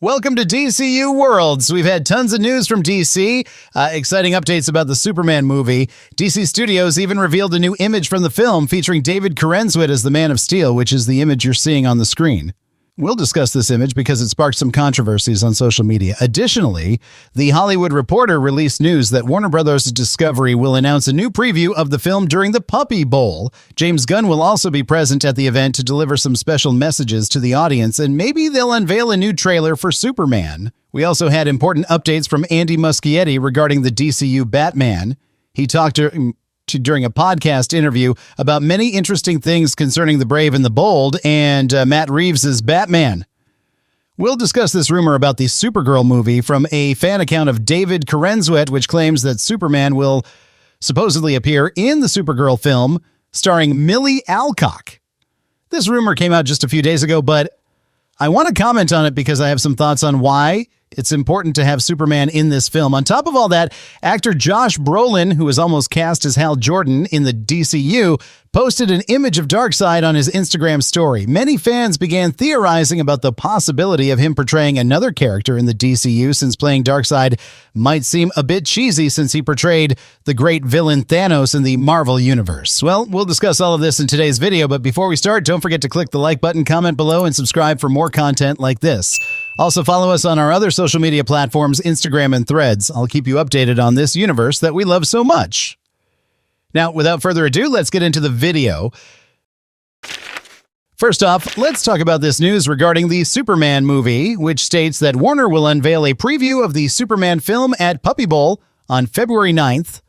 Welcome to DCU Worlds. We've had tons of news from DC, exciting updates about the Superman movie. DC Studios even revealed a new image from the film featuring David Corenswit as the Man of Steel, which is the image you're seeing on the screen. We'll discuss this image because it sparked some controversies on social media. Additionally, The Hollywood Reporter released news that Warner Bros. Discovery will announce a new preview of the film during the Puppy Bowl. James Gunn will also be present at the event to deliver some special messages to the audience, and maybe they'll unveil a new trailer for Superman. We also had important updates from Andy Muschietti regarding the DCU Batman. He talked during a podcast interview about many interesting things concerning the brave and the bold and Matt Reeves' Batman. We'll discuss this rumor about the Supergirl movie from a fan account of David Corenswit, which claims that Superman will supposedly appear in the Supergirl film starring Millie Alcock. This rumor came out just a few days ago, but I want to comment on it because I have some thoughts on why it's important to have Superman in this film. On top of all that, actor Josh Brolin, who was almost cast as Hal Jordan in the DCU, posted an image of Darkseid on his Instagram story. Many fans began theorizing about the possibility of him portraying another character in the DCU, since playing Darkseid might seem a bit cheesy since he portrayed the great villain Thanos in the Marvel Universe. Well, we'll discuss all of this in today's video, but before we start, don't forget to click the like button, comment below, and subscribe for more content like this. Also, follow us on our other social media platforms, Instagram and Threads. I'll keep you updated on this universe that we love so much. Now, without further ado, let's get into the video. First off, let's talk about this news regarding the Superman movie, which states that Warner will unveil a preview of the Superman film at Puppy Bowl on February 9th.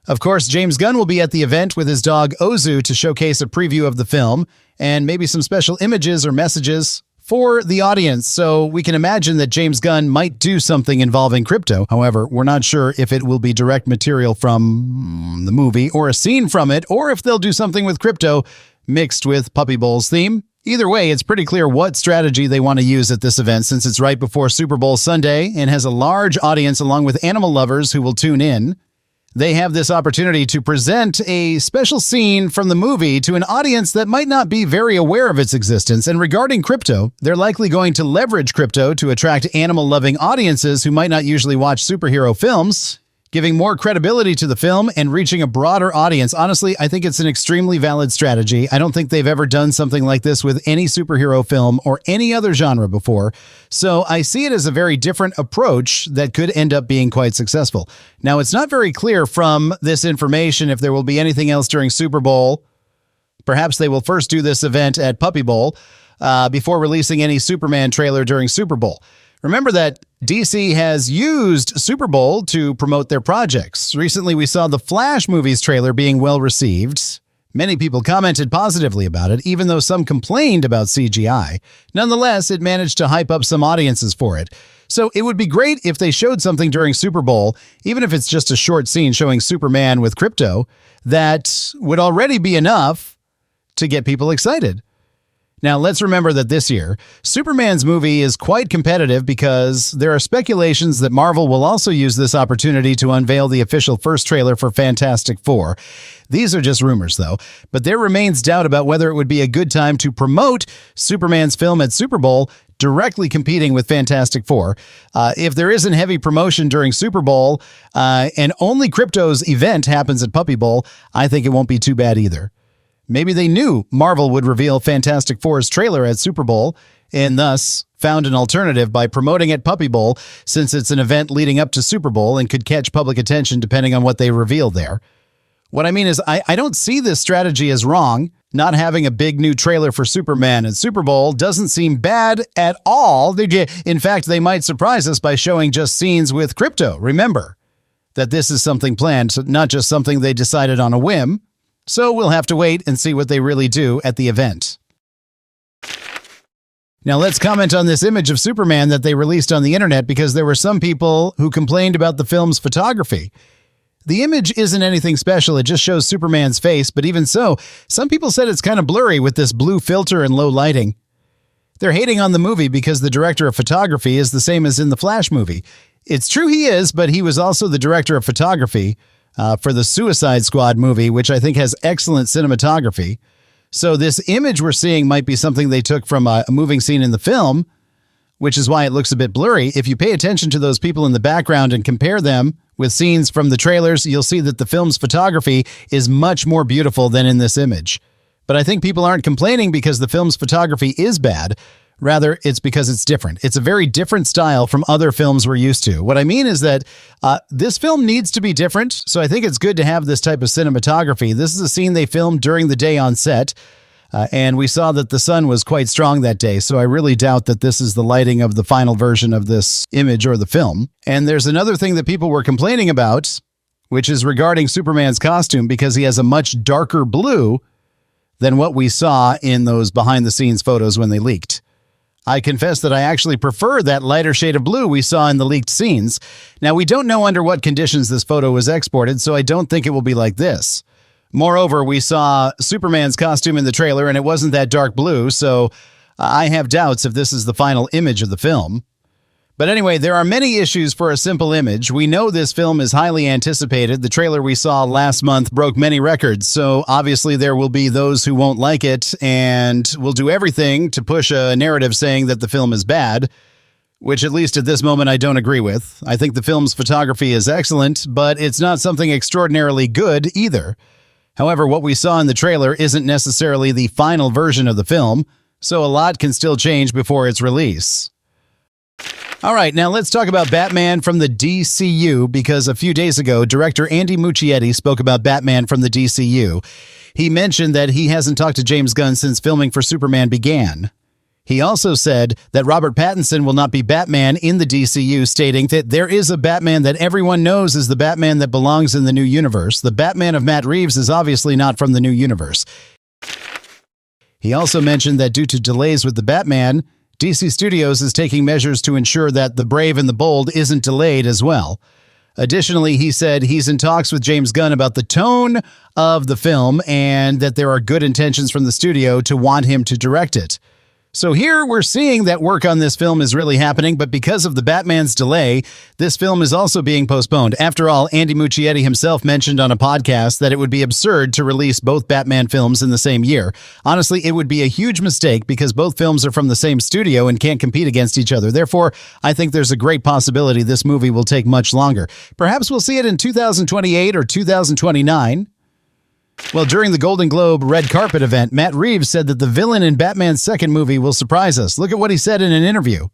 Of course, James Gunn will be at the event with his dog Ozu to showcase a preview of the film and maybe some special images or messages for the audience, so we can imagine that James Gunn might do something involving crypto. However, we're not sure if it will be direct material from the movie or a scene from it, or if they'll do something with crypto mixed with Puppy Bowl's theme. Either way, it's pretty clear what strategy they want to use at this event, since it's right before Super Bowl Sunday and has a large audience along with animal lovers who will tune in. They have this opportunity to present a special scene from the movie to an audience that might not be very aware of its existence. And regarding crypto, they're likely going to leverage crypto to attract animal-loving audiences who might not usually watch superhero films, giving more credibility to the film and reaching a broader audience. Honestly, I think it's an extremely valid strategy. I don't think they've ever done something like this with any superhero film or any other genre before. So I see it as a very different approach that could end up being quite successful. Now, it's not very clear from this information if there will be anything else during Super Bowl. Perhaps they will first do this event at Puppy Bowl before releasing any Superman trailer during Super Bowl. Remember that DC has used Super Bowl to promote their projects. Recently, we saw the Flash movie's trailer being well received. Many people commented positively about it, even though some complained about CGI. Nonetheless, it managed to hype up some audiences for it. So it would be great if they showed something during Super Bowl, even if it's just a short scene showing Superman with crypto, that would already be enough to get people excited. Now, let's remember that this year, Superman's movie is quite competitive because there are speculations that Marvel will also use this opportunity to unveil the official first trailer for Fantastic Four. These are just rumors, though, but there remains doubt about whether it would be a good time to promote Superman's film at Super Bowl, directly competing with Fantastic Four. If there isn't heavy promotion during Super Bowl and only Crypto's event happens at Puppy Bowl, I think it won't be too bad either. Maybe they knew Marvel would reveal Fantastic Four's trailer at Super Bowl and thus found an alternative by promoting at Puppy Bowl, since it's an event leading up to Super Bowl and could catch public attention depending on what they reveal there. What I mean is I don't see this strategy as wrong. Not having a big new trailer for Superman at Super Bowl doesn't seem bad at all. In fact, they might surprise us by showing just scenes with crypto. Remember that this is something planned, not just something they decided on a whim. So we'll have to wait and see what they really do at the event. Now let's comment on this image of Superman that they released on the internet, because there were some people who complained about the film's photography. The image isn't anything special, it just shows Superman's face, but even so, some people said it's kind of blurry with this blue filter and low lighting. They're hating on the movie because the director of photography is the same as in the Flash movie. It's true he is, but he was also the director of photography for the Suicide Squad movie, which I think has excellent cinematography. So this image we're seeing might be something they took from a moving scene in the film, which is why it looks a bit blurry. If you pay attention to those people in the background and compare them with scenes from the trailers, you'll see that the film's photography is much more beautiful than in this image. But I think people aren't complaining because the film's photography is bad. Rather, it's because it's different. It's a very different style from other films we're used to. What I mean is that this film needs to be different, so I think it's good to have this type of cinematography. This is a scene they filmed during the day on set, and we saw that the sun was quite strong that day, so I really doubt that this is the lighting of the final version of this image or the film. And there's another thing that people were complaining about, which is regarding Superman's costume, because he has a much darker blue than what we saw in those behind-the-scenes photos when they leaked. I confess that I actually prefer that lighter shade of blue we saw in the leaked scenes. Now, we don't know under what conditions this photo was exported, so I don't think it will be like this. Moreover, we saw Superman's costume in the trailer, and it wasn't that dark blue, so I have doubts if this is the final image of the film. But anyway, there are many issues for a simple image. We know this film is highly anticipated. The trailer we saw last month broke many records, so obviously there will be those who won't like it and will do everything to push a narrative saying that the film is bad, which at least at this moment I don't agree with. I think the film's photography is excellent, but it's not something extraordinarily good either. However, what we saw in the trailer isn't necessarily the final version of the film, so a lot can still change before its release. All right, now let's talk about Batman from the DCU, because a few days ago, director Andy Muschietti spoke about Batman from the DCU. He mentioned that he hasn't talked to James Gunn since filming for Superman began. He also said that Robert Pattinson will not be Batman in the DCU, stating that there is a Batman that everyone knows is the Batman that belongs in the new universe. The Batman of Matt Reeves is obviously not from the new universe. He also mentioned that due to delays with the Batman, DC Studios is taking measures to ensure that The Brave and the Bold isn't delayed as well. Additionally, he said he's in talks with James Gunn about the tone of the film and that there are good intentions from the studio to want him to direct it. So here we're seeing that work on this film is really happening, but because of the Batman's delay, this film is also being postponed. After all, Andy Muschietti himself mentioned on a podcast that it would be absurd to release both Batman films in the same year. Honestly, it would be a huge mistake because both films are from the same studio and can't compete against each other. Therefore, I think there's a great possibility this movie will take much longer. Perhaps we'll see it in 2028 or 2029. Well, during the Golden Globe red carpet event, Matt Reeves said that the villain in Batman's second movie will surprise us. Look at what he said in an interview.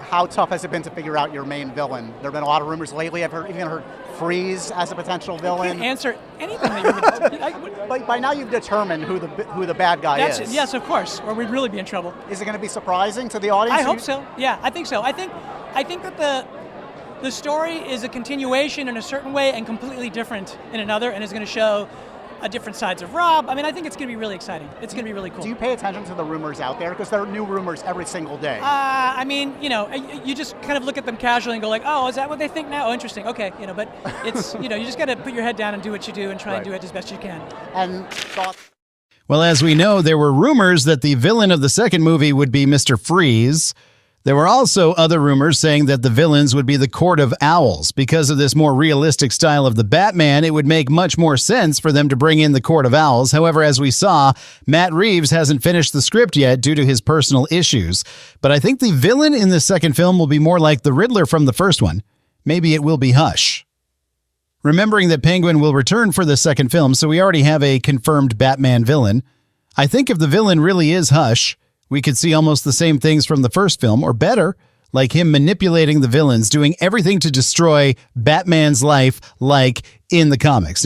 How tough has it been to figure out your main villain? There have been a lot of rumors lately. I've even heard Freeze as a potential villain. I can't answer anything that you're But by now you've determined who the bad guy is. Yes, of course, or we'd really be in trouble. Is it going to be surprising to the audience? I hope so. Yeah, I think so. I think that the story is a continuation in a certain way and completely different in another, and is going to show different sides of Rob. I mean, I think it's going to be really exciting. It's going to be really cool. Do you pay attention to the rumors out there? Because there are new rumors every single day. I mean, you just kind of look at them casually and go like, oh, is that what they think now? Oh, interesting. Okay, but it's, you just got to put your head down and do what you do and try and do it as best you can. And thoughts? Well, as we know, there were rumors that the villain of the second movie would be Mr. Freeze. There were also other rumors saying that the villains would be the Court of Owls. Because of this more realistic style of the Batman, it would make much more sense for them to bring in the Court of Owls. However, as we saw, Matt Reeves hasn't finished the script yet due to his personal issues. But I think the villain in the second film will be more like the Riddler from the first one. Maybe it will be Hush. Remembering that Penguin will return for the second film, so we already have a confirmed Batman villain. I think if the villain really is Hush, we could see almost the same things from the first film, or better, like him manipulating the villains, doing everything to destroy Batman's life like in the comics.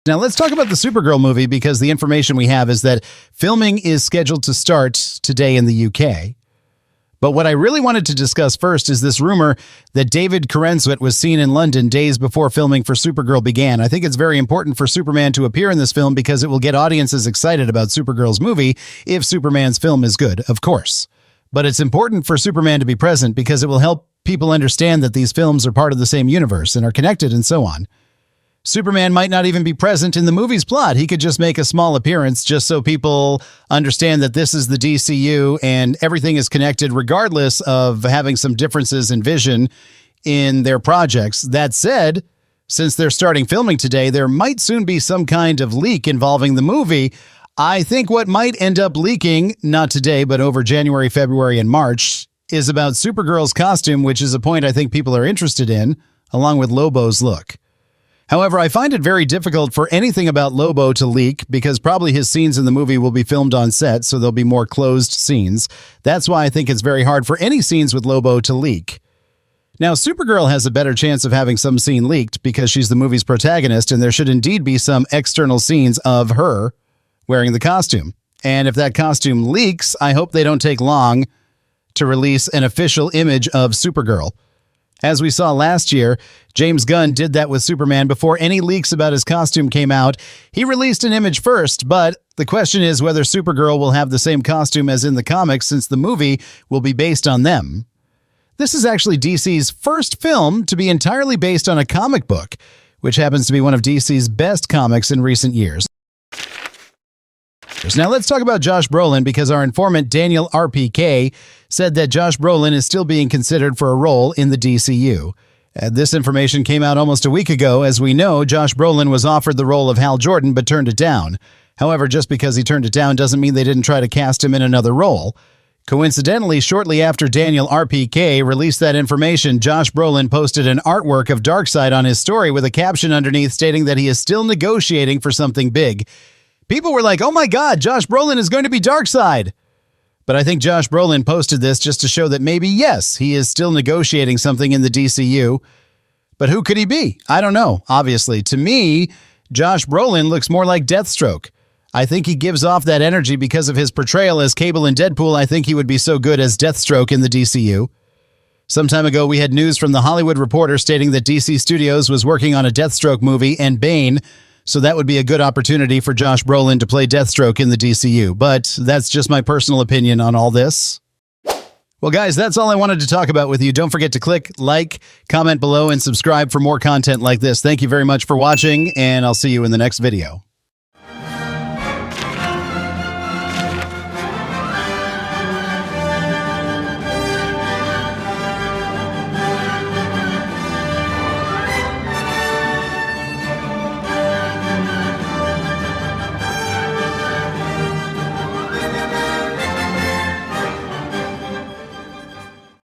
Now let's talk about the Supergirl movie, because the information we have is that filming is scheduled to start today in the UK. But what I really wanted to discuss first is this rumor that David Corenswet was seen in London days before filming for Supergirl began. I think it's very important for Superman to appear in this film because it will get audiences excited about Supergirl's movie if Superman's film is good, of course. But it's important for Superman to be present because it will help people understand that these films are part of the same universe and are connected and so on. Superman might not even be present in the movie's plot. He could just make a small appearance just so people understand that this is the DCU and everything is connected regardless of having some differences in vision in their projects. That said, since they're starting filming today, there might soon be some kind of leak involving the movie. I think what might end up leaking, not today, but over January, February, and March, is about Supergirl's costume, which is a point I think people are interested in, along with Lobo's look. However, I find it very difficult for anything about Lobo to leak because probably his scenes in the movie will be filmed on set, so there'll be more closed scenes. That's why I think it's very hard for any scenes with Lobo to leak. Now, Supergirl has a better chance of having some scene leaked because she's the movie's protagonist, and there should indeed be some external scenes of her wearing the costume. And if that costume leaks, I hope they don't take long to release an official image of Supergirl. As we saw last year, James Gunn did that with Superman before any leaks about his costume came out. He released an image first, but the question is whether Supergirl will have the same costume as in the comics since the movie will be based on them. This is actually DC's first film to be entirely based on a comic book, which happens to be one of DC's best comics in recent years. Now let's talk about Josh Brolin because our informant Daniel RPK said that Josh Brolin is still being considered for a role in the DCU. This information came out almost a week ago. As we know, Josh Brolin was offered the role of Hal Jordan but turned it down. However, just because he turned it down doesn't mean they didn't try to cast him in another role. Coincidentally, shortly after Daniel RPK released that information, Josh Brolin posted an artwork of Darkseid on his story with a caption underneath stating that he is still negotiating for something big. People were like, oh my God, Josh Brolin is going to be Darkseid. But I think Josh Brolin posted this just to show that maybe, yes, he is still negotiating something in the DCU. But who could he be? I don't know, obviously. To me, Josh Brolin looks more like Deathstroke. I think he gives off that energy because of his portrayal as Cable in Deadpool. I think he would be so good as Deathstroke in the DCU. Some time ago, we had news from The Hollywood Reporter stating that DC Studios was working on a Deathstroke movie and Bane, so that would be a good opportunity for Josh Brolin to play Deathstroke in the DCU. But that's just my personal opinion on all this. Well, guys, that's all I wanted to talk about with you. Don't forget to click like, comment below, and subscribe for more content like this. Thank you very much for watching, and I'll see you in the next video.